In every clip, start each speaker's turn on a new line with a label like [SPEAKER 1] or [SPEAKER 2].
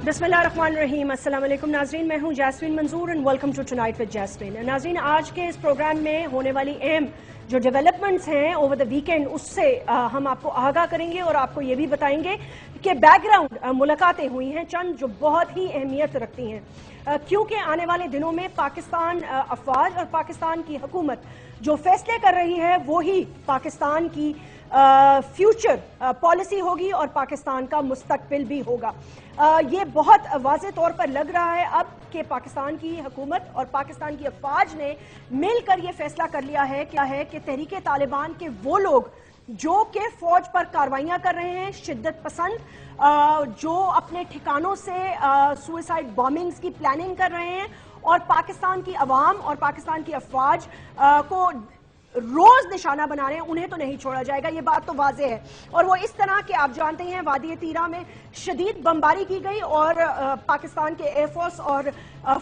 [SPEAKER 1] بسم اللہ الرحمن الرحیم. السلام علیکم ناظرین, میں ہوں Jasmeen Manzoor and welcome to tonight with Jasmeen. ناظرین, آج کے اس پروگرام میں ہونے والی اہم جو ڈیولپمنٹس ہیں اوور دا ویکینڈ, اس سے ہم آپ کو آگاہ کریں گے اور آپ کو یہ بھی بتائیں گے کہ بیک گراؤنڈ ملاقاتیں ہوئی ہیں چند جو بہت ہی اہمیت رکھتی ہیں, کیونکہ آنے والے دنوں میں پاکستان افواج اور پاکستان کی حکومت جو فیصلے کر رہی ہے وہی پاکستان کی فیوچر پالیسی ہوگی اور پاکستان کا مستقبل بھی ہوگا. یہ بہت واضح طور پر لگ رہا ہے اب کہ پاکستان کی حکومت اور پاکستان کی افواج نے مل کر یہ فیصلہ کر لیا ہے کہ تحریک طالبان کے وہ لوگ جو کہ فوج پر کاروائیاں کر رہے ہیں, شدت پسند جو اپنے ٹھکانوں سے سوئسائڈ بامبنگز کی پلاننگ کر رہے ہیں اور پاکستان کی عوام اور پاکستان کی افواج کو روز نشانہ بنا رہے ہیں, انہیں تو نہیں چھوڑا جائے گا. یہ بات تو واضح ہے. اور وہ اس طرح کہ آپ جانتے ہیں وادی تیرہ میں شدید بمباری کی گئی اور پاکستان کے ایئر فورس اور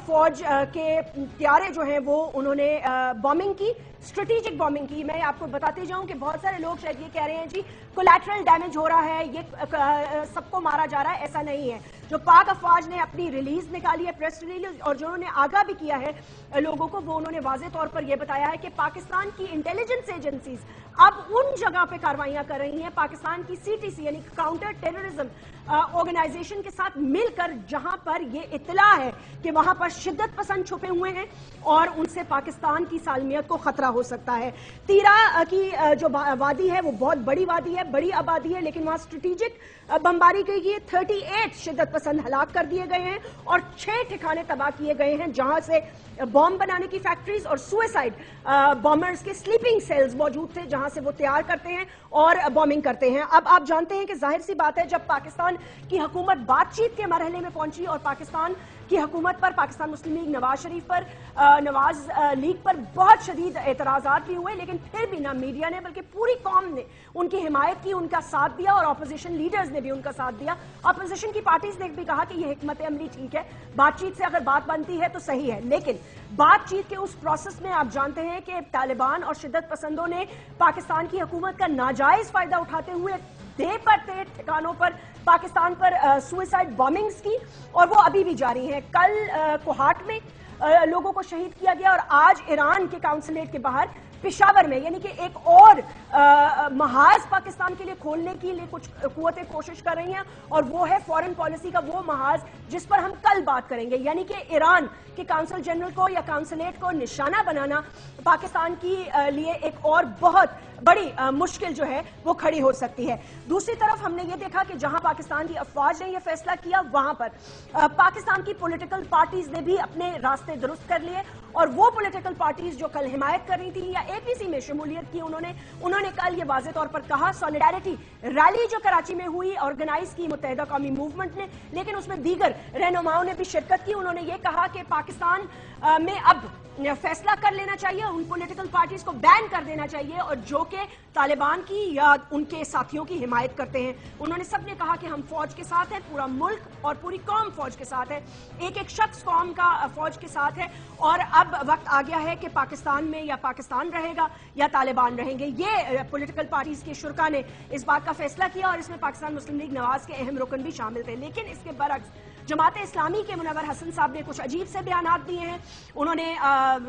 [SPEAKER 1] فوج کے طیارے جو ہیں وہ انہوں نے بامبنگ کی, اسٹریٹجک بامبنگ کی. میں آپ کو بتاتے جاؤں کہ بہت سارے لوگ شاید یہ کہہ رہے ہیں جی کولیٹرل ڈیمیج ہو رہا ہے, یہ سب کو مارا جا رہا ہے. ایسا نہیں ہے. جو پاک افواج نے اپنی ریلیز نکالی ہے, پریس ریلیز, اور جو انہوں نے آگاہ بھی کیا ہے لوگوں کو, وہ انہوں نے واضح طور پر یہ بتایا ہے کہ پاکستان کی انٹیلیجنس ایجنسیز اب ان جگہ پہ کاروائیاں کر رہی ہیں پاکستان کی CTC یعنی کاؤنٹر ٹیررزم آرگنائزیشن کے ساتھ مل کر, جہاں پر یہ اطلاع ہے کہ وہاں پر شدت پسند چھپے ہوئے ہیں اور ان سے پاکستان کی سالمیت کو خطرہ ہو سکتا ہے. تیرہ کی جو وادی ہے وہ بہت بڑی وادی ہے, بڑی آبادی ہے, لیکن وہاں اسٹریٹجک بمباری کی گئی. 38 شدت پسند ہلاک کر دیے گئے ہیں اور 6 ٹھکانے تباہ کیے گئے ہیں جہاں سے بام بنانے کی فیکٹریز اور سوئسائڈ بامبرز کے سلیپنگ سیلز موجود تھے جہاں سے وہ تیار کرتے ہیں اور بامبنگ کرتے ہیں. اب آپ جانتے ہیں کہ ظاہر سی بات ہے جب پاکستان کی حکومت بات چیت کے مرحلے میں پہنچی اور پاکستان کی حکومت پر, پاکستان مسلم لیگ نواز شریف پر, نواز لیگ پر بہت شدید اعتراضات بھی ہوئے, لیکن پھر بھی نہ میڈیا نے بلکہ پوری قوم نے ان کی حمایت کی, ان کا ساتھ دیا اور اپوزیشن لیڈرز نے بھی ان کا ساتھ دیا. اپوزیشن کی پارٹیز نے بھی کہا کہ یہ حکمت عملی ٹھیک ہے, بات چیت سے اگر بات بنتی ہے تو صحیح ہے, لیکن بات چیت کے اس پروسیس میں آپ جانتے ہیں کہ طالبان اور شدت پسندوں نے پاکستان کی حکومت کا ناجائز فائدہ اٹھاتے ہوئے دے پر دے ٹھکانوں پر پاکستان پر سوئسائڈ بامبنگز کی, اور وہ ابھی بھی جاری ہیں. کل کوہاٹ میں لوگوں کو شہید کیا گیا اور آج ایران کے کاؤنسلیٹ کے باہر پشاور میں, یعنی کہ ایک اور محاذ پاکستان کے لیے کھولنے کے لیے کچھ قوتیں کوشش کر رہی ہیں, اور وہ ہے فورن پالیسی کا وہ محاذ جس پر ہم کل بات کریں گے. یعنی کہ ایران کے کاؤنسل جنرل کو یا کاؤنسلیٹ کو نشانہ بنانا پاکستان کی لیے ایک اور بہت بڑی مشکل جو ہے وہ کھڑی ہو سکتی ہے. دوسری طرف ہم نے یہ دیکھا کہ جہاں پاکستان کی افواج نے یہ فیصلہ کیا وہاں پر پاکستان کی پولیٹیکل پارٹیز نے بھی اپنے راستے درست کر لیے, اور وہ پولیٹیکل پارٹیز جو کل حمایت کر رہی تھی یا APC میں شمولیت کی, انہوں نے کل یہ واضح طور پر کہا. سولیڈیرٹی ریلی جو کراچی میں ہوئی آرگنائز کی متحدہ قومی موومنٹ نے, لیکن اس میں دیگر رہنماؤں نے بھی شرکت کی. انہوں نے یہ کہا کہ پاکستان میں اب فیصلہ کر لینا چاہیے, ان پولیٹیکل پارٹیز کو بین کر دینا چاہیے اور جو کہ طالبان کی یا ان کے ساتھیوں کی حمایت کرتے ہیں. انہوں نے سب نے کہا کہ ہم فوج کے ساتھ ہیں, پورا ملک اور پوری قوم فوج کے ساتھ ہے, ایک ایک شخص قوم کا فوج کے ساتھ ہے, اور اب وقت آ گیا ہے کہ پاکستان میں یا پاکستان رہے گا یا طالبان رہیں گے. یہ پولیٹیکل پارٹیز کے شرکا نے اس بات کا فیصلہ کیا اور اس میں پاکستان مسلم لیگ نواز کے اہم رکن بھی شامل تھے. لیکن اس کے برعکس جماعت اسلامی کے منور حسن صاحب نے کچھ عجیب سے بیانات دیے ہیں. انہوں نے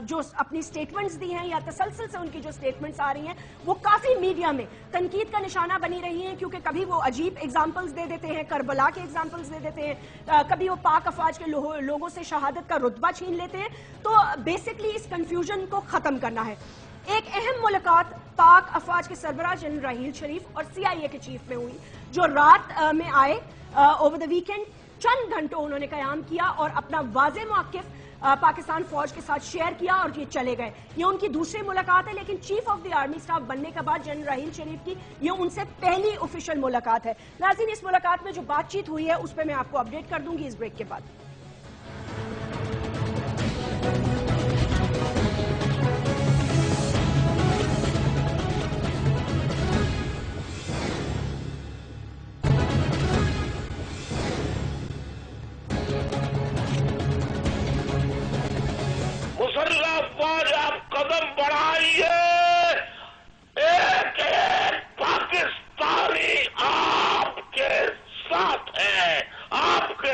[SPEAKER 1] جو اپنی سٹیٹمنٹس دی ہیں یا تسلسل سے ان کی جو سٹیٹمنٹس آ رہی ہیں وہ کافی میڈیا میں تنقید کا نشانہ بنی رہی ہیں, کیونکہ کبھی وہ عجیب ایگزامپلز دے دیتے ہیں, کربلا کے ایگزامپلز دے دیتے ہیں, کبھی وہ پاک افواج کے لوگوں سے شہادت کا رتبہ چھین لیتے ہیں. تو بیسکلی اس کنفیوژن کو ختم کرنا ہے. ایک اہم ملاقات پاک افواج کے سربراہ جنرل راحیل شریف اور CIA کے چیف میں ہوئی, جو رات میں آئے اوور دا ویکینڈ. چند گھنٹوں انہوں نے قیام کیا اور اپنا واضح موقف پاکستان فوج کے ساتھ شیئر کیا اور یہ چلے گئے. یہ ان کی دوسری ملاقات ہے, لیکن chief of the army staff بننے کے بعد جنرل راحیل شریف کی یہ ان سے پہلی آفیشیل ملاقات ہے. ناظرین, اس ملاقات میں جو بات چیت ہوئی ہے اس پہ میں آپ کو اپڈیٹ کر دوں گی اس بریک کے بعد.
[SPEAKER 2] فوج آپ قدم بڑھائیے, ایک ایک پاکستانی آپ کے ساتھ ہے, آپ کے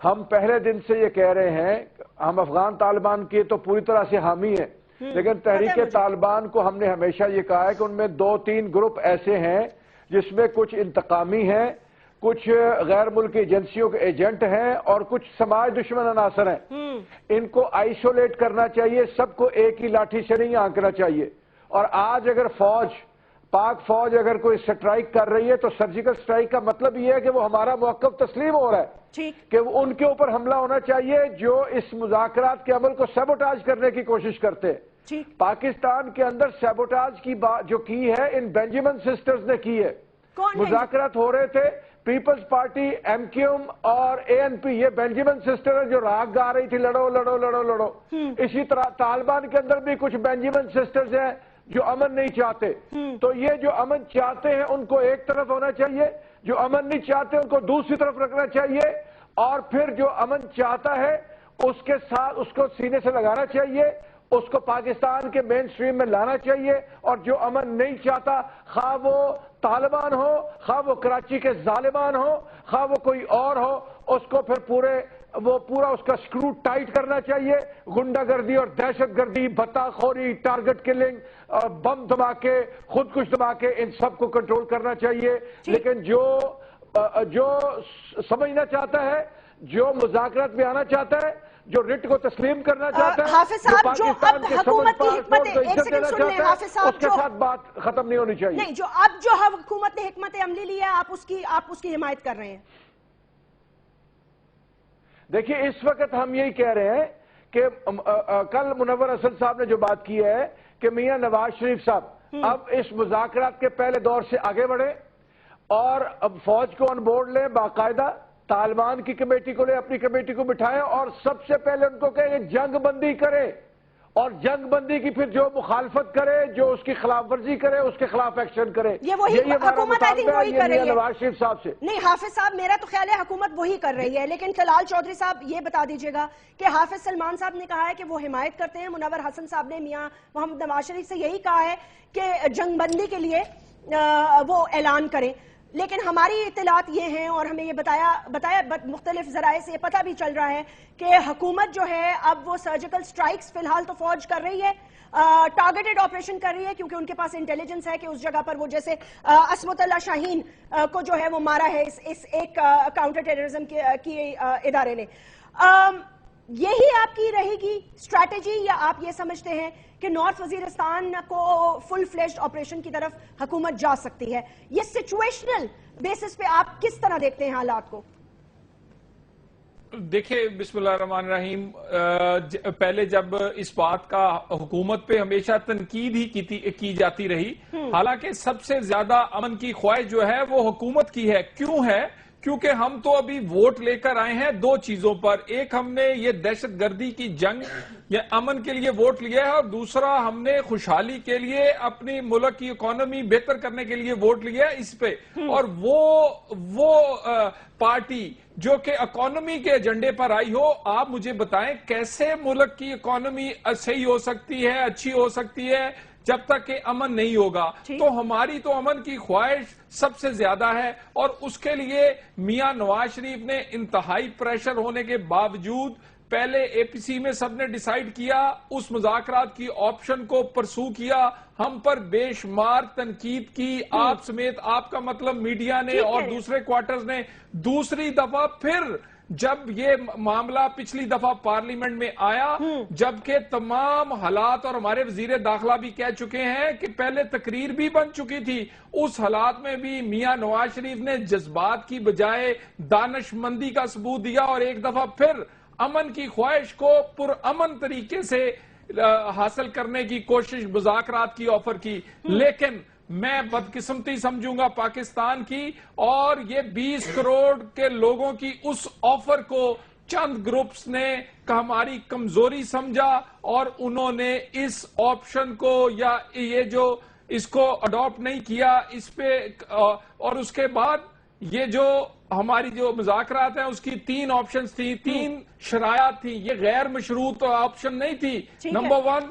[SPEAKER 3] ہم پہلے دن سے یہ کہہ رہے ہیں، ہم افغان طالبان کی تو پوری طرح سے حامی ہیں، لیکن تحریک طالبان کو ہم نے ہمیشہ یہ کہا ہے کہ ان میں 2-3 گروپ ایسے ہیں جس میں کچھ انتقامی ہیں، کچھ غیر ملکی ایجنسیوں کے ایجنٹ ہیں اور کچھ سماج دشمن عناصر ہیں۔ ان کو آئسولیٹ کرنا چاہیے، سب کو ایک ہی لاٹھی سے نہیں آنکنا چاہیے۔ اور آج اگر پاک فوج اگر کوئی سٹرائک کر رہی ہے تو سرجیکل سٹرائک کا مطلب یہ ہے کہ وہ ہمارا موقف تسلیم ہو رہا ہے کہ ان کے اوپر حملہ ہونا چاہیے جو اس مذاکرات کے عمل کو سیبوٹاج کرنے کی کوشش کرتے ہیں۔ پاکستان کے اندر سیبوٹاج کی بات جو کی ہے ان بینجامن سسٹرز نے کی ہے۔ مذاکرات ہو رہے تھے، peoples party, M Q M اور اے این پی، یہ بینجامن سسٹر ہے جو راگ گا رہی تھی لڑو لڑو لڑو لڑو۔ اسی طرح طالبان کے اندر بھی کچھ بینجامن سسٹرز ہیں جو امن نہیں چاہتے، تو یہ جو امن چاہتے ہیں ان کو ایک طرف ہونا چاہیے، جو امن نہیں چاہتے ان کو دوسری طرف رکھنا چاہیے، اور پھر جو امن چاہتا ہے اس کے ساتھ اس کو سینے سے لگانا چاہیے، اس کو پاکستان کے مین سٹریم میں لانا چاہیے، اور جو امن نہیں چاہتا خواہ وہ طالبان ہو، خواہ وہ کراچی کے ظالمان ہو، خواہ وہ کوئی اور ہو، اس کو پھر پورا اس کا سکرو ٹائٹ کرنا چاہیے۔ غنڈہ گردی اور دہشت گردی، بھتا خوری، ٹارگٹ کلنگ، بم دھماکے، خودکش دھماکے، ان سب کو کنٹرول کرنا چاہیے۔ لیکن جو سمجھنا چاہتا ہے، جو مذاکرات میں آنا چاہتا ہے، جو رٹ کو تسلیم کرنا چاہتا ہے،
[SPEAKER 1] حافظ
[SPEAKER 3] جو
[SPEAKER 1] صاحب جو
[SPEAKER 3] پاکستان
[SPEAKER 1] اب
[SPEAKER 3] کے
[SPEAKER 1] حکومت کی
[SPEAKER 3] سمجھ
[SPEAKER 1] حکمت
[SPEAKER 3] پاسپورٹ کو
[SPEAKER 1] ایک
[SPEAKER 3] عزت
[SPEAKER 1] سیکنڈ
[SPEAKER 3] دینا
[SPEAKER 1] سن لیں
[SPEAKER 3] چاہتا ہے،
[SPEAKER 1] حافظ صاحب،
[SPEAKER 3] اس کے ساتھ بات ختم نہیں ہونی چاہیے۔
[SPEAKER 1] نہیں، جو اب جو حکومت نے حکمت عملی لی ہے آپ اس کی حمایت کر رہے ہیں؟
[SPEAKER 3] دیکھیے اس وقت ہم یہی کہہ رہے ہیں کہ کل منور اسد صاحب نے جو بات کی ہے کہ میاں نواز شریف صاحب اب اس مذاکرات کے پہلے دور سے آگے بڑھے اور اب فوج کو آن بورڈ لیں، باقاعدہ طالبان کی کمیٹی کو لیں، اپنی کمیٹی کو بٹھائیں، اور سب سے پہلے ان کو کہیں کہ جنگ بندی کرے، اور جنگ بندی کی پھر جو مخالفت کرے، جو اس کی خلاف ورزی کرے، اس کے خلاف ایکشن کرے۔
[SPEAKER 1] یہی حکومت آئی تھنک وہی کر رہی ہے
[SPEAKER 3] نواز شریف صاحب سے۔
[SPEAKER 1] نہیں حافظ صاحب، میرا تو خیال ہے حکومت وہی کر رہی ہے، لیکن طلال چودھری صاحب یہ بتا دیجئے گا کہ حافظ سلمان صاحب نے کہا ہے کہ وہ حمایت کرتے ہیں، منور حسن صاحب نے میاں محمد نواز شریف سے یہی کہا ہے کہ جنگ بندی کے لیے وہ اعلان کریں، لیکن ہماری اطلاعات یہ ہیں اور ہمیں یہ بتایا مختلف ذرائع سے یہ پتہ بھی چل رہا ہے کہ حکومت جو ہے اب وہ سرجیکل سٹرائکس فی الحال تو فوج کر رہی ہے، ٹارگیٹڈ آپریشن کر رہی ہے، کیونکہ ان کے پاس انٹیلیجنس ہے کہ اس جگہ پر وہ جیسے عصمت اللہ شاہین کو جو ہے وہ مارا ہے اس ایک کاؤنٹر ٹیررزم کی ادارے نے۔ یہی آپ کی رہے گی اسٹریٹجی، یا آپ یہ سمجھتے ہیں کہ نارتھ وزیرستان کو فل فلیشڈ آپریشن کی طرف حکومت جا سکتی ہے؟ یہ سچویشنل بیسس پہ آپ کس طرح دیکھتے ہیں حالات کو؟
[SPEAKER 4] دیکھیں، بسم اللہ الرحمن الرحیم، پہلے جب اس بات کا حکومت پہ ہمیشہ تنقید ہی کی جاتی رہی، حالانکہ سب سے زیادہ امن کی خواہش جو ہے وہ حکومت کی ہے۔ کیوں ہے؟ کیونکہ ہم تو ابھی ووٹ لے کر آئے ہیں دو چیزوں پر، ایک ہم نے یہ دہشت گردی کی جنگ یا امن کے لیے ووٹ لیا ہے، اور دوسرا ہم نے خوشحالی کے لیے اپنی ملک کی اکانومی بہتر کرنے کے لیے ووٹ لیا ہے اس پہ۔ اور وہ پارٹی جو کہ اکانومی کے ایجنڈے پر آئی ہو، آپ مجھے بتائیں کیسے ملک کی اکانومی صحیح ہو سکتی ہے، اچھی ہو سکتی ہے جب تک کہ امن نہیں ہوگا؟ تو ہماری تو امن کی خواہش سب سے زیادہ ہے، اور اس کے لیے میاں نواز شریف نے انتہائی پریشر ہونے کے باوجود پہلے اے پی سی میں سب نے ڈیسائیڈ کیا، اس مذاکرات کی آپشن کو پرسو کیا، ہم پر بے شمار تنقید کی، آپ سمیت، آپ کا مطلب میڈیا نے اور دوسرے کوارٹرز نے۔ دوسری دفعہ پھر جب یہ معاملہ پچھلی دفعہ پارلیمنٹ میں آیا، جبکہ تمام حالات، اور ہمارے وزیر داخلہ بھی کہہ چکے ہیں کہ پہلے تقریر بھی بن چکی تھی، اس حالات میں بھی میاں نواز شریف نے جذبات کی بجائے دانش مندی کا ثبوت دیا، اور ایک دفعہ پھر امن کی خواہش کو پرامن طریقے سے حاصل کرنے کی کوشش، مذاکرات کی آفر کی۔ لیکن میں بدقسمتی سمجھوں گا پاکستان کی، اور یہ 20 کروڑ کے لوگوں کی اس آفر کو چند گروپس نے ہماری کمزوری سمجھا، اور انہوں نے اس آپشن کو یا یہ جو اس کو اڈاپٹ نہیں کیا اس پہ، اور اس کے بعد یہ جو ہماری جو مذاکرات ہیں اس کی 3 آپشنز تھی، 3 شرائط تھی، یہ غیر مشروط آپشن نہیں تھی۔ Number 1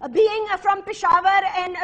[SPEAKER 1] being from Peshawar and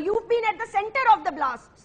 [SPEAKER 1] you've been at the center of the blasts,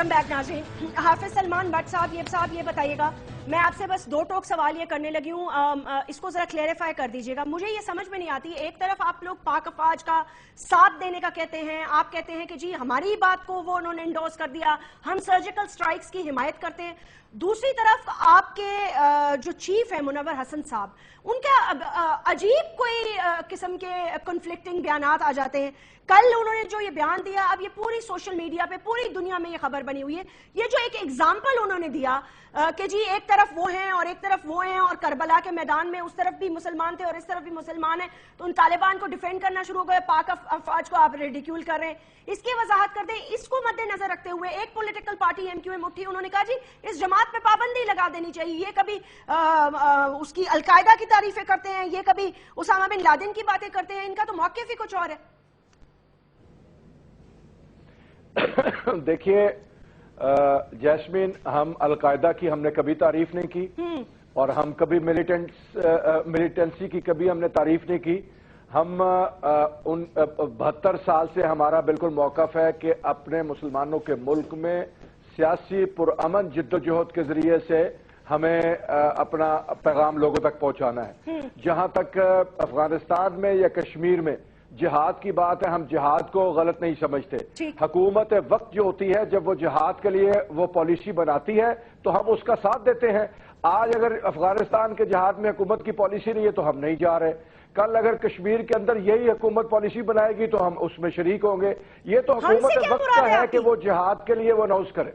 [SPEAKER 1] welcome back ناظرین. حافظ سلمان بٹ صاحب یہ بتائیے گا, میں آپ سے بس دو ٹوک سوال یہ کرنے لگی ہوں, اس کو ذرا کلیریفائی کر دیجیے گا. مجھے یہ سمجھ میں نہیں آتی, ایک طرف آپ لوگ پاک افواج کا ساتھ دینے کا کہتے ہیں, آپ کہتے ہیں کہ جی ہماری بات کو وہ انہوں نے انڈورس کر دیا, ہم سرجیکل سٹرائکس کی حمایت کرتے ہیں. دوسری طرف آپ کے جو چیف ہے منور حسن صاحب, ان کا عجیب کوئی قسم کے کنفلکٹنگ بیانات آ جاتے ہیں. کل انہوں نے جو یہ بیان دیا, اب یہ پوری سوشل میڈیا پہ پوری دنیا میں یہ خبر بنی ہوئی ہے. یہ جو ایک ایگزامپل انہوں نے دیا کہ جی ایک طرف وہ ہیں اور ایک طرف وہ ہیں, اور کربلا کے میدان میں اس طرف بھی مسلمان تھے اور اس طرف بھی مسلمان ہیں, تو ان طالبان کو ڈیفینڈ کرنا شروع ہو گئے, پاک افواج کو آپ ریڈیکیول کر رہے ہیں. اس کی وضاحت کر دیں. اس کو مد نظر رکھتے ہوئے ایک political party M Q M اٹھی, انہوں نے کہا جی اس جماعت پہ پابندی لگا دینی چاہیے. یہ کبھی اس کی القاعدہ کی تعریفیں کرتے ہیں, یہ کبھی اسامہ بن لادن کی باتیں کرتے ہیں, ان کا تو موقف ہی کچھ اور ہے.
[SPEAKER 3] دیکھیے جیسمین, ہم القاعدہ کی ہم نے کبھی تعریف نہیں کی, اور ہم کبھی ملیٹنسی کی کبھی ہم نے تعریف نہیں کی. ہم ان 72 سال سے ہمارا بالکل موقف ہے کہ اپنے مسلمانوں کے ملک میں سیاسی پرامن جد و جہد کے ذریعے سے ہمیں اپنا پیغام لوگوں تک پہنچانا ہے. جہاں تک افغانستان میں یا کشمیر میں جہاد کی بات ہے, ہم جہاد کو غلط نہیں سمجھتے. حکومت وقت جو ہوتی ہے, جب وہ جہاد کے لیے وہ پالیسی بناتی ہے تو ہم اس کا ساتھ دیتے ہیں. آج اگر افغانستان کے جہاد میں حکومت کی پالیسی نہیں ہے تو ہم نہیں جا رہے. کل اگر کشمیر کے اندر یہی حکومت پالیسی بنائے گی تو ہم اس میں شریک ہوں گے. یہ تو حکومت وقت کا ہے کہ وہ جہاد کے لیے وہ اناؤنس کرے.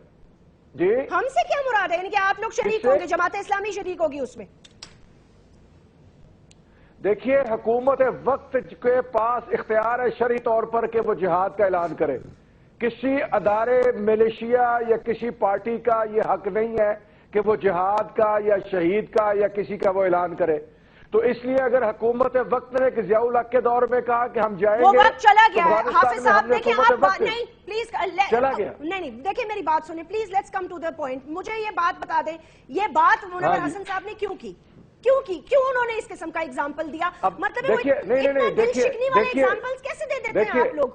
[SPEAKER 3] جی
[SPEAKER 1] ہم سے کیا مراد ہے, یعنی کہ آپ لوگ شریک ہوں گے, جماعت اسلامی شریک ہوگی اس میں؟
[SPEAKER 3] دیکھیے, حکومت وقت کے پاس اختیار ہے شرعی طور پر کہ وہ جہاد کا اعلان کرے. کسی ادارے, ملیشیا یا کسی پارٹی کا یہ حق نہیں ہے کہ وہ جہاد کا یا شہید کا یا کسی کا وہ اعلان کرے. تو اس لیے اگر حکومت وقت نے کہ ضیاء الحق کے دور میں کہا کہ ہم جائیں گے,
[SPEAKER 1] وہ وقت چلا گیا ہے. حافظ صاحب دیکھیں, آپ نہیں پلیز
[SPEAKER 3] چلا گیا,
[SPEAKER 1] نہیں دیکھیں میری بات سنیں please, let's come to the point. مجھے یہ بات بتا دیں, یہ بات منور حسن صاحب نے کیوں کی, کیوں انہوں نے اس قسم کا ایگزامپل دیا؟ مطلب اتنا دل شکنی والے ایگزامپلز کیسے دے دیتے ہیں آپ لوگ؟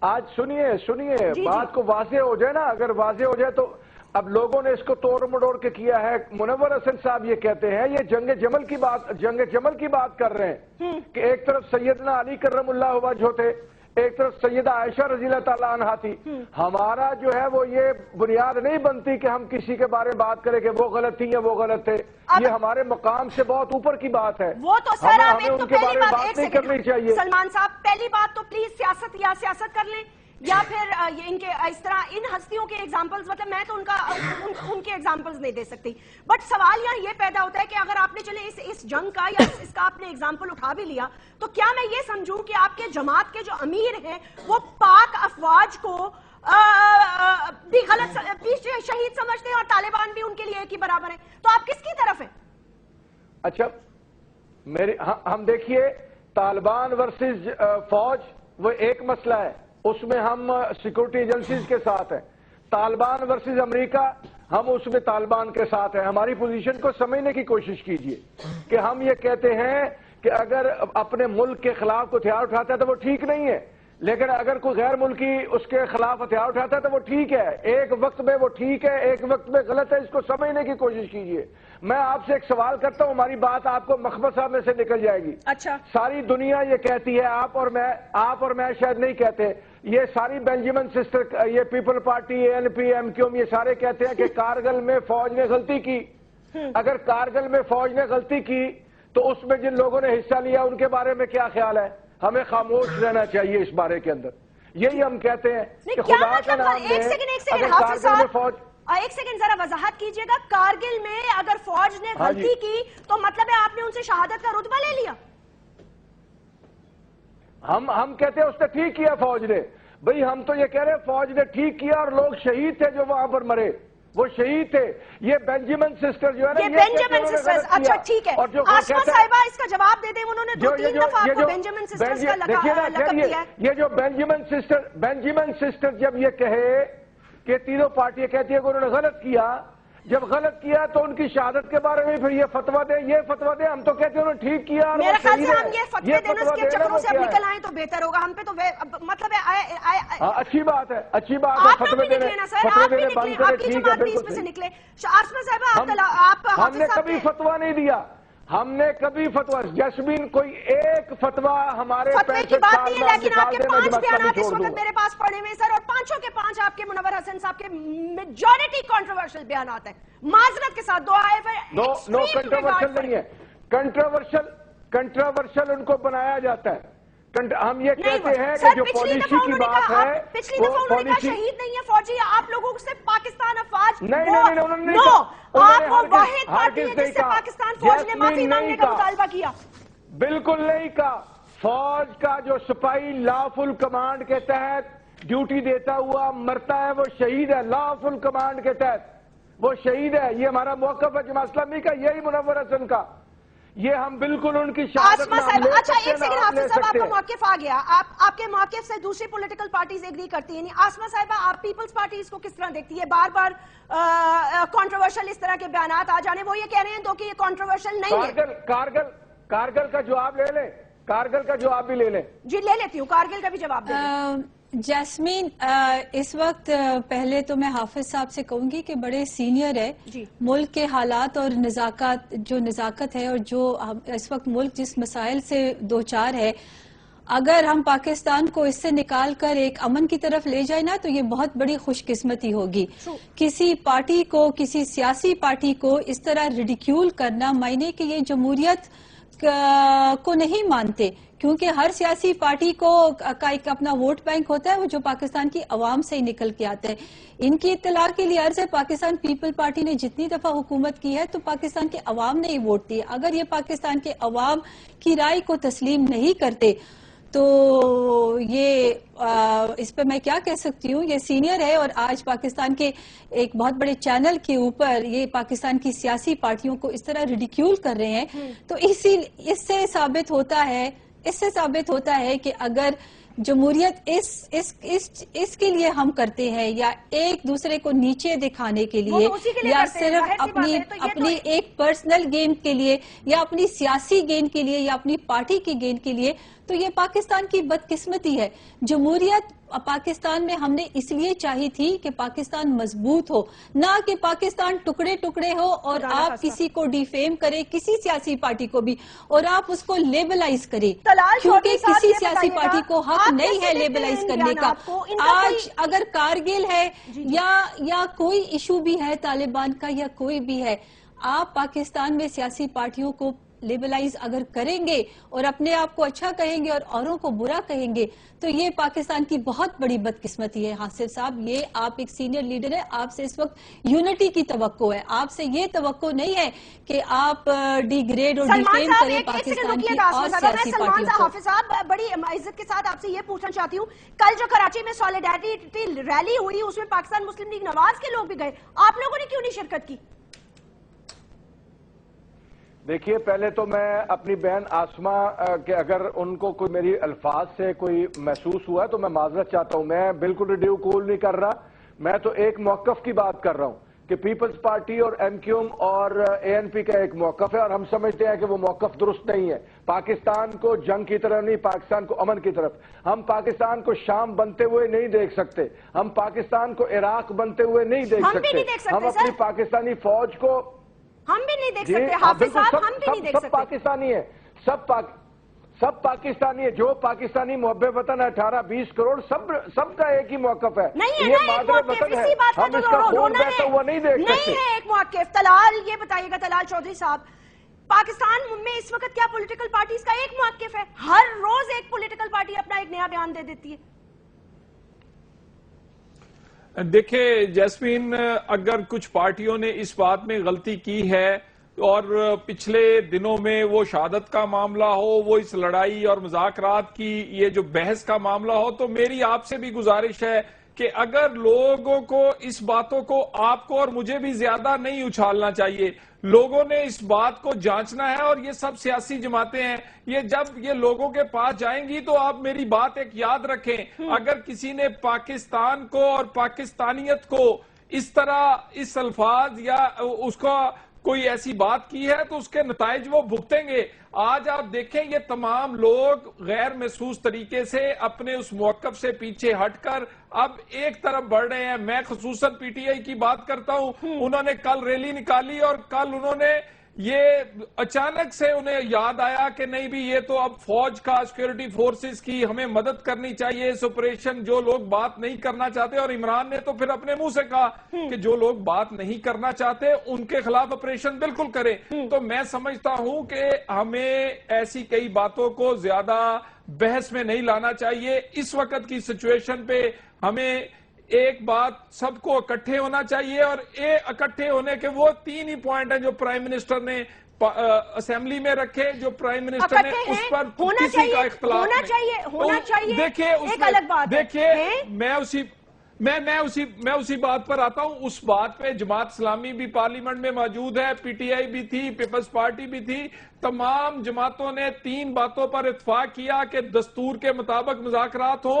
[SPEAKER 3] آج سنیے بات کو واضح ہو جائے نا. اگر واضح ہو جائے تو اب لوگوں نے اس کو توڑ مڑوڑ کے کیا ہے. منور حسن صاحب یہ کہتے ہیں, یہ جنگ جمل کی بات کر رہے ہیں کہ ایک طرف سیدنا علی کرم اللہ وجہ تھے, ایک طرف سیدہ عائشہ رضی اللہ تعالیٰ عنہا تھی. ہمارا جو ہے وہ یہ بنیاد نہیں بنتی کہ ہم کسی کے بارے میں بات کریں کہ وہ غلط تھی یا وہ غلط تھے. یہ ہمارے مقام سے بہت اوپر کی بات ہے.
[SPEAKER 1] وہ تو سر آپ ایک تو
[SPEAKER 3] پہلی بات نہیں کرنی چاہیے.
[SPEAKER 1] سلمان صاحب پہلی بات تو پلیز سیاست کر لیں, یا پھر ان کے اس طرح ان ہستیوں کے ایگزامپلز, مطلب میں تو ان کے ایگزامپلز نہیں دے سکتی. بٹ سوال یہاں یہ پیدا ہوتا ہے کہ اگر آپ نے چلے اس جنگ کا یا اس کا آپ نے ایگزامپل اٹھا بھی لیا, تو کیا میں یہ سمجھوں کہ آپ کے جماعت کے جو امیر ہیں وہ پاک افواج کو بھی غلط شہید سمجھتے ہیں اور طالبان بھی ان کے لیے ایک ہی برابر ہیں؟ تو آپ کس کی طرف ہیں؟
[SPEAKER 3] اچھا ہم دیکھیے, طالبان ورسز فوج وہ ایک مسئلہ ہے, اس میں ہم سیکورٹی ایجنسیز کے ساتھ ہیں. طالبان ورسز امریکہ, ہم اس میں طالبان کے ساتھ ہیں. ہماری پوزیشن کو سمجھنے کی کوشش کیجئے کہ ہم یہ کہتے ہیں کہ اگر اپنے ملک کے خلاف کوئی ہتھیار اٹھاتا ہے تو وہ ٹھیک نہیں ہے, لیکن اگر کوئی غیر ملکی اس کے خلاف ہتھیار اٹھاتا ہے تو وہ ٹھیک ہے. ایک وقت میں وہ ٹھیک ہے, ایک وقت میں غلط ہے. اس کو سمجھنے کی کوشش کیجئے. میں آپ سے ایک سوال کرتا ہوں, ہماری بات آپ کو مخبر صاحب میں سے نکل جائے گی.
[SPEAKER 1] اچھا,
[SPEAKER 3] ساری دنیا یہ کہتی ہے, آپ اور میں شاید نہیں کہتے, یہ ساری بینجامن سسٹر, یہ people party, N P, M Q M, یہ سارے کہتے ہیں کہ کارگل میں فوج نے غلطی کی. اگر کارگل میں فوج نے غلطی کی تو اس میں جن لوگوں نے حصہ لیا ان کے بارے میں کیا خیال ہے؟ ہمیں خاموش رہنا چاہیے اس بارے کے اندر. یہی ہم کہتے ہیں کہ خدا کا نام لیں, اگر کارگل میں فوج,
[SPEAKER 1] ایک سیکنڈ ذرا وضاحت کیجئے گا. کارگل میں اگر فوج نے غلطی کی تو مطلب ہے آپ نے ان سے شہادت کا رتبہ لے لیا؟
[SPEAKER 3] ہم کہتے ہیں اس نے ٹھیک کیا فوج نے. بھئی ہم تو یہ کہہ رہے ہیں فوج نے ٹھیک کیا اور لوگ شہید تھے جو وہاں پر مرے, وہ شہید تھے. یہ بینجامن سسٹر جو ہے نا,
[SPEAKER 1] یہ بینجامن سسٹرز, اچھا ٹھیک ہے, آسما صاحبہ اس کا جواب دے دیں. انہوں نے 2-3 دفعہ آپ کو بینجامن سسٹرز کا لقب دیا ہے.
[SPEAKER 3] یہ جو بینجامن سسٹر جب یہ کہے کہ تینوں پارٹیاں کہتی ہیں کہ انہوں نے غلط کیا, جب غلط کیا تو ان کی شہادت کے بارے میں پھر یہ فتویٰ دے یہ فتویٰ دے. ہم تو کہتے ہیں انہوں نے ٹھیک کیا اور
[SPEAKER 1] میرے خیال سے ہم
[SPEAKER 3] ہے.
[SPEAKER 1] یہ فتوے دینے کے چکروں سے اب نکل آئیں تو بہتر ہوگا. ہم پہ تو مطلب ہے
[SPEAKER 3] اچھی بات ہے اچھی بات ہے.
[SPEAKER 1] آپ لوگ بھی نکلے نا سر, آپ بھی نکلے, آپ کی جماعت بھی اس میں سے نکلے. آسما صاحبہ آپ
[SPEAKER 3] ہم نے کبھی فتویٰ نہیں دیا, ہم نے کبھی فتویٰ. جیسمین کوئی ایک فتویٰ ہمارے
[SPEAKER 1] فتوے کی بات نہیں ہے, لیکن آپ کے 5 بیانات اس وقت میرے پاس پڑے ہوئے سر, اور 5 کے 5 آپ کے منور حسن صاحب کے میجورٹی کنٹروورشل بیانات ہیں. معذرت کے ساتھ دعا ہے.
[SPEAKER 3] نو کنٹروورشل نہیں ہے. کنٹروورشل ان کو بنایا جاتا ہے. ہم یہ کہتے ہیں کہ جو پالیسی کی بات ہے,
[SPEAKER 1] پچھلی دفعہ انہوں نے کہا شہید نہیں ہے فوجی, آپ لوگوں سے پاکستان افواج
[SPEAKER 3] نہیں انہوں نے نہیں کہا.
[SPEAKER 1] آپ وہ واحد پارٹی ہے جس سے پاکستان فوج نے معافی مانگنے کا مطالبہ کیا.
[SPEAKER 3] بالکل نہیں کہا. فوج کا جو سپاہی لافل کمانڈ کے تحت ڈیوٹی دیتا ہوا مرتا ہے وہ شہید ہے. لافل کمانڈ کے تحت وہ شہید ہے. یہ ہمارا موقف ہے جماعت اسلامی کا, یہی منور حسن کا. یہ ہم بالکل ان کی شہادت
[SPEAKER 1] آسما صاحب, اچھا ایک سیکنڈ حافظ صاحب, آپ کا موقف آ گیا. آپ کے موقف سے دوسری پولیٹیکل پارٹیز ایگری کرتی ہیں. آسما صاحبہ, آپ پیپلز پارٹی اس کو کس طرح دیکھتی ہے؟ بار بار کنٹروورشل اس طرح کے بیانات آ جانے, وہ یہ کہہ رہے ہیں تو کہ یہ کنٹروورشل نہیں ہے.
[SPEAKER 3] کارگل کا جواب لے لیں, کارگل کا جواب بھی لے لیں.
[SPEAKER 1] جی لے لیتی ہوں, کارگل کا بھی جواب دیں.
[SPEAKER 5] جیسمین, اس وقت پہلے تو میں حافظ صاحب سے کہوں گی کہ بڑے سینئر ہے. ملک کے حالات اور نزاکت ہے اور جو اس وقت ملک جس مسائل سے دوچار ہے, اگر ہم پاکستان کو اس سے نکال کر ایک امن کی طرف لے جائیں نا تو یہ بہت بڑی خوش قسمتی ہوگی. کسی پارٹی کو, کسی سیاسی پارٹی کو اس طرح ریڈیکیول کرنا معنی کہ یہ جمہوریت کو نہیں مانتے, کیونکہ ہر سیاسی پارٹی کو کا ایک اپنا ووٹ بینک ہوتا ہے, وہ جو پاکستان کی عوام سے ہی نکل کے آتا ہے. ان کی اطلاع کے لیے عرض ہے, پاکستان پیپل پارٹی نے جتنی دفعہ حکومت کی ہے تو پاکستان کے عوام نے ہی ووٹ دی. اگر یہ پاکستان کے عوام کی رائے کو تسلیم نہیں کرتے تو یہ اس پہ میں کیا کہہ سکتی ہوں, یہ سینئر ہے اور آج پاکستان کے ایک بہت بڑے چینل کے اوپر یہ پاکستان کی سیاسی پارٹیوں کو اس طرح ریڈیکیول کر رہے ہیں. تو اس سے ثابت ہوتا ہے کہ اگر جمہوریت اس کے لیے ہم کرتے ہیں یا ایک دوسرے کو نیچے دکھانے کے لیے یا صرف اپنی ایک پرسنل گین کے لیے یا اپنی سیاسی گین کے لیے یا اپنی پارٹی کی گین کے لیے, تو یہ پاکستان کی بدقسمتی ہے. جمہوریت پاکستان میں ہم نے اس لیے چاہی تھی کہ پاکستان مضبوط ہو, نہ کہ پاکستان ٹکڑے ٹکڑے ہو اور آپ کسی کو ڈیفیم کرے, کسی سیاسی پارٹی کو بھی, اور آپ اس کو لیبلائز کرے, کیونکہ کسی سیاسی پارٹی کو حق نہیں ہے لیبلائز کرنے کا. آج اگر کارگل ہے یا کوئی ایشو بھی ہے طالبان کا یا کوئی بھی ہے, آپ پاکستان میں سیاسی پارٹیوں کو لیبلائز اگر کریں گے اور اپنے آپ کو اچھا کہیں گے اور اوروں کو برا کہیں گے تو یہ پاکستان کی بہت بڑی بدقسمتی ہے. حاصل صاحب, یہ آپ ایک سینئر لیڈر ہے, آپ سے اس وقت یونٹی کی توقع ہے, آپ سے یہ توقع نہیں ہے کہ آپ ڈی گریڈ اور ڈیفیم کریں پاکستان کی اور سیاسی پارٹیوں کو.
[SPEAKER 1] حافظ صاحب, بڑی عزت کے ساتھ آپ سے یہ پوچھنا چاہتی ہوں, کل جو کراچی میں سالیڈیرٹی ریلی ہوئی اس میں پاکستان مسلم لیگ نواز کے لوگ بھی گئے, آپ لوگوں نے کیوں نہیں شرکت کی؟
[SPEAKER 3] دیکھیے, پہلے تو میں اپنی بہن آسما کہ اگر ان کو کوئی میری الفاظ سے کوئی محسوس ہوا تو میں معذرت چاہتا ہوں. میں بالکل ریڈیکیول نہیں کر رہا, میں تو ایک موقف کی بات کر رہا ہوں کہ پیپلز پارٹی اور ایم کیو ایم اور اے این پی کا ایک موقف ہے اور ہم سمجھتے ہیں کہ وہ موقف درست نہیں ہے. پاکستان کو جنگ کی طرف نہیں, پاکستان کو امن کی طرف. ہم پاکستان کو شام بنتے ہوئے نہیں دیکھ سکتے, ہم پاکستان کو عراق بنتے ہوئے نہیں دیکھ سکتے. ہم اپنی پاکستانی فوج کو
[SPEAKER 1] ہم بھی نہیں دیکھ سکتے. حافظ صاحب, ہم بھی نہیں دیکھ سکتے.
[SPEAKER 3] سب پاکستانی ہے, سب پاکستانی ہے. جو پاکستانی محب وطن 18-20 کروڑ سب کا ایک ہی موقف ہے.
[SPEAKER 1] یہ مادر وطن ہے,
[SPEAKER 3] ہم اس کا خون بہتا ہوا نہیں دیکھ سکتے.
[SPEAKER 1] نہیں ہے ایک موقف. طلال, یہ بتائیے گا طلال چودھری صاحب, پاکستان میں اس وقت کیا پولیٹیکل پارٹیز کا ایک موقف ہے؟ ہر روز ایک پولیٹیکل پارٹی اپنا ایک نیا بیان دے دیتی ہے.
[SPEAKER 4] دیکھیں جیسمین, اگر کچھ پارٹیوں نے اس بات میں غلطی کی ہے اور پچھلے دنوں میں وہ شہادت کا معاملہ ہو, وہ اس لڑائی اور مذاکرات کی یہ جو بحث کا معاملہ ہو, تو میری آپ سے بھی گزارش ہے کہ اگر لوگوں کو اس باتوں کو, آپ کو اور مجھے بھی زیادہ نہیں اچھالنا چاہیے. لوگوں نے اس بات کو جانچنا ہے اور یہ سب سیاسی جماعتیں ہیں, یہ جب یہ لوگوں کے پاس جائیں گی تو آپ میری بات ایک یاد رکھیں, اگر کسی نے پاکستان کو اور پاکستانیت کو اس طرح اس الفاظ یا اس کا کوئی ایسی بات کی ہے تو اس کے نتائج وہ بھگتیں گے. آج آپ دیکھیں یہ تمام لوگ غیر محسوس طریقے سے اپنے اس موقف سے پیچھے ہٹ کر اب ایک طرف بڑھ رہے ہیں. میں خصوصاً پی ٹی آئی کی بات کرتا ہوں, انہوں نے کل ریلی نکالی اور کل انہوں نے یہ اچانک سے انہیں یاد آیا کہ نہیں بھی یہ تو اب فوج کا, سیکورٹی فورسز کی ہمیں مدد کرنی چاہیے اس آپریشن. جو لوگ بات نہیں کرنا چاہتے, اور عمران نے تو پھر اپنے منہ سے کہا کہ جو لوگ بات نہیں کرنا چاہتے ان کے خلاف آپریشن بالکل کریں. تو میں سمجھتا ہوں کہ ہمیں ایسی کئی باتوں کو زیادہ بحث میں نہیں لانا چاہیے. اس وقت کی سچویشن پہ ہمیں ایک بات سب کو اکٹھے ہونا چاہیے, اور اکٹھے ہونے کے وہ 3 ہی پوائنٹ ہیں جو پرائم منسٹر نے اسمبلی میں رکھے, جو پرائم منسٹر نے اس پر کسی کا اختلاف
[SPEAKER 1] ہونا چاہیے.
[SPEAKER 4] دیکھیے میں اسی بات پر آتا ہوں. اس بات پہ جماعت اسلامی بھی پارلیمنٹ میں موجود ہے, پی ٹی آئی بھی تھی, پیپلز پارٹی بھی تھی. تمام جماعتوں نے 3 باتوں پر اتفاق کیا کہ دستور کے مطابق مذاکرات ہو,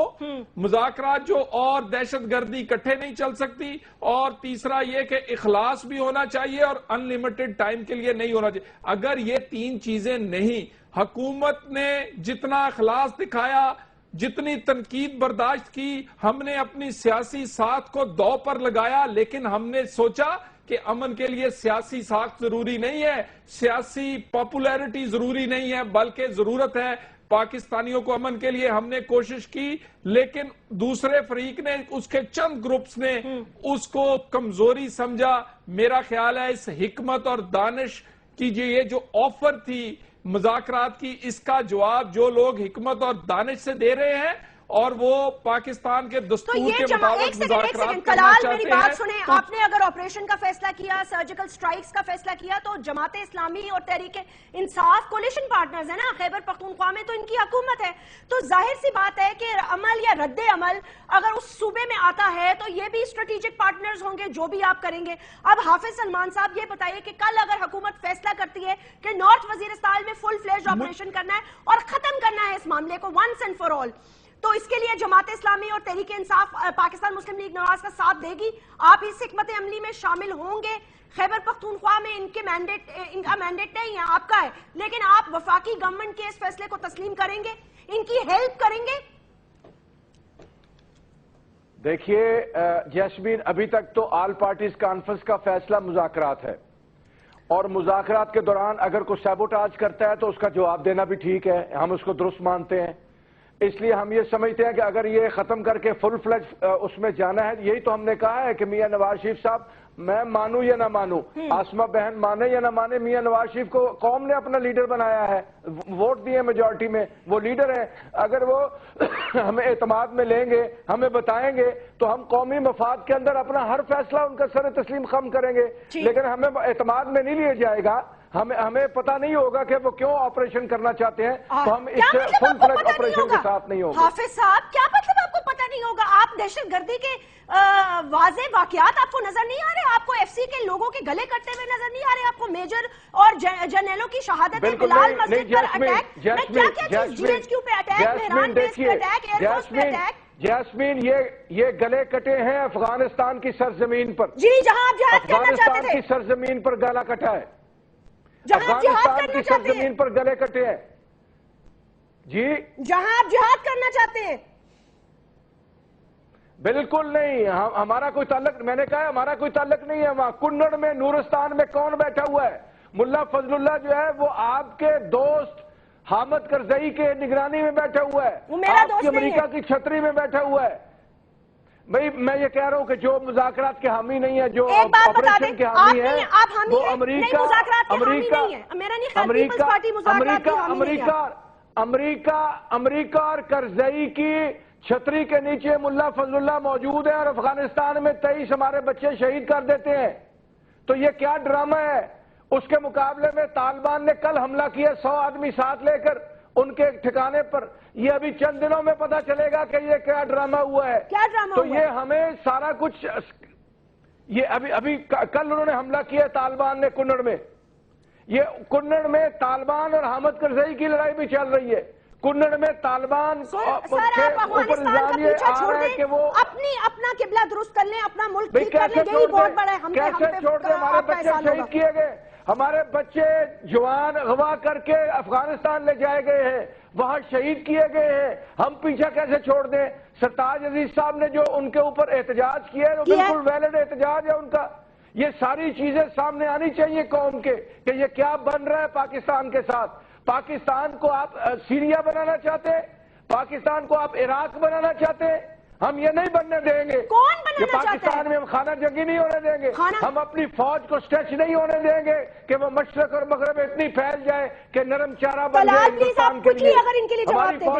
[SPEAKER 4] مذاکرات جو اور دہشت گردی اکٹھے نہیں چل سکتی, اور تیسرا یہ کہ اخلاص بھی ہونا چاہیے اور ان لمیٹڈ ٹائم کے لیے نہیں ہونا چاہیے. اگر یہ 3 چیزیں نہیں, حکومت نے جتنا اخلاص دکھایا, جتنی تنقید برداشت کی, ہم نے اپنی سیاسی ساکھ کو دو پر لگایا, لیکن ہم نے سوچا کہ امن کے لیے سیاسی ساکھ ضروری نہیں ہے, سیاسی پاپولیرٹی ضروری نہیں ہے, بلکہ ضرورت ہے پاکستانیوں کو امن کے لیے. ہم نے کوشش کی, لیکن دوسرے فریق نے, اس کے چند گروپس نے اس کو کمزوری سمجھا. میرا خیال ہے اس حکمت اور دانش کی یہ جو آفر تھی مذاکرات کی, اس کا جواب جو لوگ حکمت اور دانش سے دے رہے ہیں اور وہ پاکستان کے دستور کے مطابق مذاکرات کرنا چاہتے ہیں.
[SPEAKER 1] بات سنیں, آپ نے اگر آپریشن کا فیصلہ کیا, سرجیکل سٹرائکس کا فیصلہ کیا, تو جماعت اسلامی اور تحریک انصاف کولیشن پارٹنرز ہیں نا, خیبر پختونخوا میں تو ان کی حکومت ہے. تو ظاہر سی بات ہے کہ عمل یا رد عمل اگر اس صوبے میں آتا ہے تو یہ بھی اسٹریٹجک پارٹنرز ہوں گے جو بھی آپ کریں گے. اب حافظ سلمان صاحب یہ بتائیے کہ کل اگر حکومت فیصلہ کرتی ہے کہ نارتھ وزیرستان میں فل فلیجڈ آپریشن کرنا ہے اور ختم کرنا ہے اس معاملے کو ونس اینڈ فار آل, تو اس کے لیے جماعت اسلامی اور تحریک انصاف پاکستان مسلم لیگ نواز کا ساتھ دے گی؟ آپ اس حکمت عملی میں شامل ہوں گے؟ خیبر پختونخوا میں ان کا مینڈیٹ نہیں ہے, آپ کا ہے, لیکن آپ وفاقی گورنمنٹ کے اس فیصلے کو تسلیم کریں گے, ان کی ہیلپ کریں گے؟
[SPEAKER 3] دیکھیے جیسمین, ابھی تک تو آل پارٹیز کانفرنس کا فیصلہ مذاکرات ہے, اور مذاکرات کے دوران اگر کوئی سیبوٹاج کرتا ہے تو اس کا جواب دینا بھی ٹھیک ہے, ہم اس کو درست مانتے ہیں. اس لیے ہم یہ سمجھتے ہیں کہ اگر یہ ختم کر کے فل فلیج اس میں جانا ہے, یہی تو ہم نے کہا ہے کہ میاں نواز شریف صاحب, میں مانوں یا نہ مانوں, آسمہ بہن مانے یا نہ مانے, میاں نواز شریف کو قوم نے اپنا لیڈر بنایا ہے, ووٹ دیے میجورٹی میں, وہ لیڈر ہیں. اگر وہ ہمیں اعتماد میں لیں گے, ہمیں بتائیں گے, تو ہم قومی مفاد کے اندر اپنا ہر فیصلہ ان کا سر تسلیم خم کریں گے. لیکن ہمیں اعتماد میں نہیں لیا جائے گا, ہمیں پتہ نہیں ہوگا کہ وہ کیوں آپریشن کرنا چاہتے ہیں, تو ہم اس سے فل فلیج آپریشن کے ساتھ نہیں ہوگا.
[SPEAKER 1] حافظ صاحب, کیا مطلب آپ کو پتہ نہیں ہوگا؟ آپ دہشت گردی کے واضح واقعات آپ کو نظر نہیں آ رہے؟ آپ کو ایف سی کے لوگوں کے گلے کٹتے ہوئے نظر نہیں آ رہے؟ آپ کو میجر اور جرنیلوں کی شہادت, بلال مسجد پر اٹیک, کیا چیز, جی ایچ کیو پہ اٹیک, مہران بیس پہ اٹیک, ایئر فورس پہ اٹیک.
[SPEAKER 3] جیسمین, یہ گلے کٹے ہیں افغانستان کی سرزمین پر.
[SPEAKER 1] جی, جہاں آپ جہاد کرنا چاہتے تھے,
[SPEAKER 3] افغانستان کی سرزمین پر گلا کٹا ہے,
[SPEAKER 1] جہاں آپ جہاد
[SPEAKER 3] افغانستان
[SPEAKER 1] کرنا
[SPEAKER 3] کی
[SPEAKER 1] چاہتے ہیں,
[SPEAKER 3] سرزمین پر گلے کٹے ہیں. جی,
[SPEAKER 1] جہاں آپ جہاد کرنا چاہتے ہیں.
[SPEAKER 3] بالکل نہیں, ہمارا کوئی تعلق, میں نے کہا ہمارا کوئی تعلق نہیں ہے وہاں. کنڑ میں, نورستان میں کون بیٹھا ہوا ہے؟ ملا فضل اللہ جو ہے وہ آپ کے دوست حامد کرزئی کے نگرانی میں بیٹھا ہوا ہے,
[SPEAKER 1] وہ میرا
[SPEAKER 3] آپ
[SPEAKER 1] دوست
[SPEAKER 3] کی
[SPEAKER 1] نہیں ہے.
[SPEAKER 3] امریکہ کی چھتری میں بیٹھا ہوا ہے. میں یہ کہہ رہا ہوں کہ جو مذاکرات کے حامی نہیں ہے, جو آپریشن کے حامی ہیں, وہ امریکہ اور کرزئی کی چھتری کے نیچے ملا فضل اللہ موجود ہے, اور افغانستان میں 23 ہمارے بچے شہید کر دیتے ہیں. تو یہ کیا ڈرامہ ہے؟ اس کے مقابلے میں طالبان نے کل حملہ کیا 100 آدمی ساتھ لے کر ان کے ٹھکانے پر. یہ ابھی چند دنوں میں پتا چلے گا کہ یہ کیا ڈرامہ ہوا ہے. تو یہ ہمیں سارا کچھ, یہ ابھی کل انہوں نے حملہ کیا طالبان نے کنڑ میں. یہ کنڑ میں طالبان اور حامد کرزئی کی لڑائی بھی چل رہی ہے. کنڑ میں طالبان
[SPEAKER 1] سر آپ افغانستان کا پیچھا چھوڑ دیں، اپنا قبلہ درست کر لیں، اپنا ملک ٹھیک کر لیں، یہی بہت بڑا ہے.
[SPEAKER 3] کیسے چھوڑ دیں؟ ہمارے بچے شہید کیے گئے، ہمارے بچے جوان اغوا کر کے افغانستان لے جائے گئے ہیں، وہاں شہید کیے گئے ہیں، ہم پیچھا کیسے چھوڑ دیں؟ سرتاج عزیز صاحب نے جو ان کے اوپر احتجاج کیا ہے وہ بالکل ویلڈ احتجاج ہے ان کا. یہ ساری چیزیں سامنے آنی چاہیے قوم کے کہ یہ کیا بن رہا ہے پاکستان کے ساتھ. پاکستان کو آپ سیریا بنانا چاہتے ہیں، پاکستان کو آپ عراق بنانا چاہتے ہیں، ہم یہ نہیں بننے دیں گے.
[SPEAKER 1] کون بنانا
[SPEAKER 3] کہ پاکستان میں ہم خانہ جنگی نہیں ہونے دیں گے، ہم اپنی فوج کو سٹریچ نہیں ہونے دیں گے کہ وہ مشرق اور مغرب اتنی پھیل جائے کہ نرم چارہ بن جائے ہندوستان کے لیے.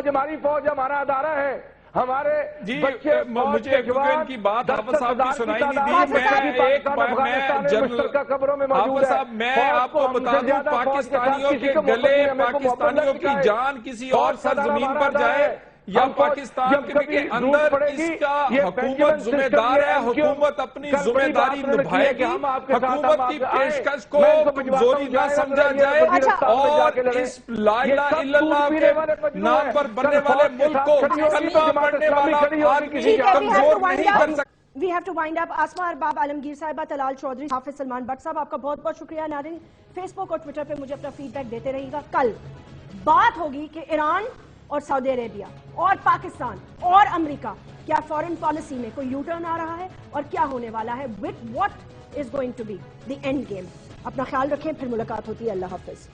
[SPEAKER 3] ہماری فوج ہمارا ادارہ ہے، ہمارے
[SPEAKER 4] بچے مجھے ان کی بات حافظ صاحب کی سنائی نہیں دی. حافظ صاحب میں آپ کو بتا دوں پاکستانیوں کے گلے پاکستانیوں کی جان کسی اور سرزمین پر جائے یا پاکستان کے اندر اس کا حکومت ذمہ دار ہے، حکومت اپنی ذمہ داری نبھائے گی، حکومت کی پیشکش کو کمزوری نہ سمجھا جائے اور اس لا الہ الا اللہ کے نام پر بننے والے ملک کو کلمہ پڑھنے والا آدمی کمزور نہیں کر سکتا.
[SPEAKER 1] We have to wind up. آسما ارباب، عالمگیر صاحبہ، طلال چودھری، حافظ سلمان بٹ صاحب، آپ کا بہت بہت شکریہ. ناظرین فیس بک اور ٹویٹر پہ مجھے اپنا فیڈ بیک دیتے رہیے گا. کل بات ہوگی کہ ایران اور سعودی عربیہ اور پاکستان اور امریکہ کیا فورن پالیسی میں کوئی یو ٹرن آ رہا ہے اور کیا ہونے والا ہے، with what is going to be the end game. اپنا خیال رکھیں، پھر ملاقات ہوتی ہے. اللہ حافظ.